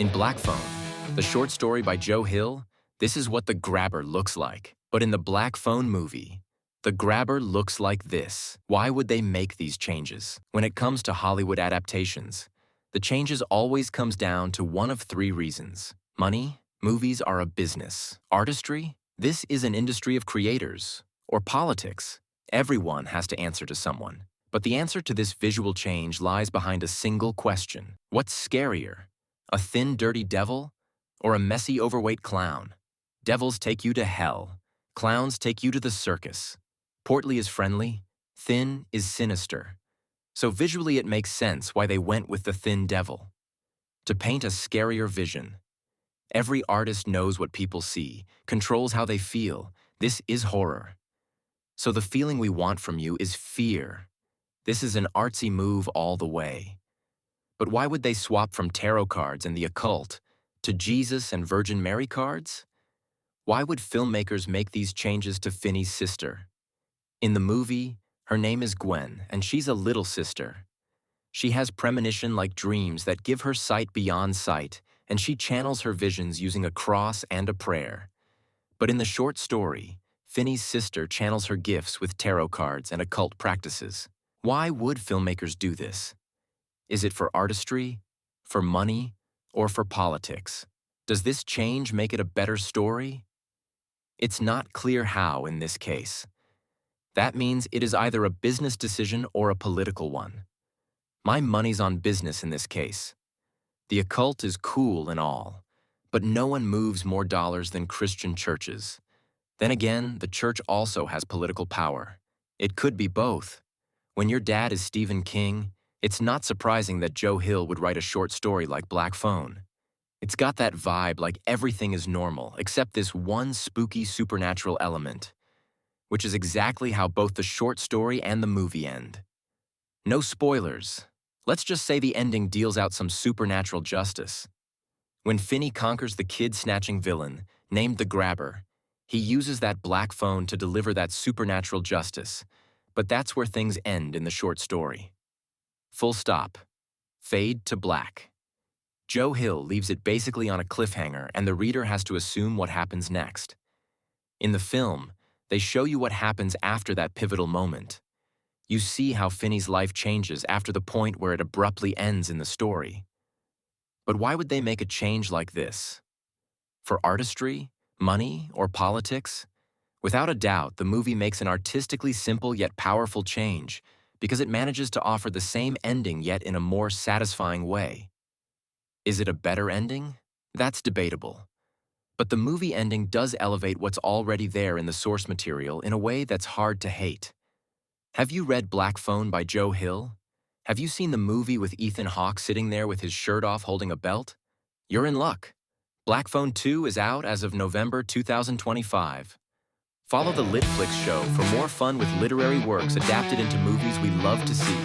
In Black Phone, the short story by Joe Hill, this is what the grabber looks like. But in the Black Phone movie, the grabber looks like this. Why would they make these changes? When it comes to Hollywood adaptations, the changes always comes down to one of three reasons. Money, movies are a business. Artistry, this is an industry of creators. Or politics, everyone has to answer to someone. But the answer to this visual change lies behind a single question. What's scarier? A thin, dirty devil? Or a messy, overweight clown? Devils take you to hell. Clowns take you to the circus. Portly is friendly. Thin is sinister. So visually it makes sense why they went with the thin devil. To paint a scarier vision. Every artist knows what people see, controls how they feel. This is horror. So the feeling we want from you is fear. This is an artsy move all the way. But why would they swap from tarot cards and the occult to Jesus and Virgin Mary cards? Why would filmmakers make these changes to Finney's sister? In the movie, her name is Gwen, and she's a little sister. She has premonition-like dreams that give her sight beyond sight, and she channels her visions using a cross and a prayer. But in the short story, Finney's sister channels her gifts with tarot cards and occult practices. Why would filmmakers do this? Is it for artistry, for money, or for politics? Does this change make it a better story? It's not clear how in this case. That means it is either a business decision or a political one. My money's on business in this case. The occult is cool and all, but no one moves more dollars than Christian churches. Then again, the church also has political power. It could be both. When your dad is Stephen King, it's not surprising that Joe Hill would write a short story like Black Phone. It's got that vibe like everything is normal except this one spooky supernatural element, which is exactly how both the short story and the movie end. No spoilers. Let's just say the ending deals out some supernatural justice. When Finney conquers the kid-snatching villain, named the Grabber, he uses that Black Phone to deliver that supernatural justice, but that's where things end in the short story. Full stop. Fade to black. Joe Hill leaves it basically on a cliffhanger, and the reader has to assume what happens next. In the film, they show you what happens after that pivotal moment. You see how Finney's life changes after the point where it abruptly ends in the story. But why would they make a change like this? For artistry, money, or politics? Without a doubt, the movie makes an artistically simple yet powerful change because it manages to offer the same ending yet in a more satisfying way. Is it a better ending? That's debatable. But the movie ending does elevate what's already there in the source material in a way that's hard to hate. Have you read Black Phone by Joe Hill? Have you seen the movie with Ethan Hawke sitting there with his shirt off holding a belt? You're in luck. Black Phone 2 is out as of November 2025. Follow the LitFlix show for more fun with literary works adapted into movies we love to see.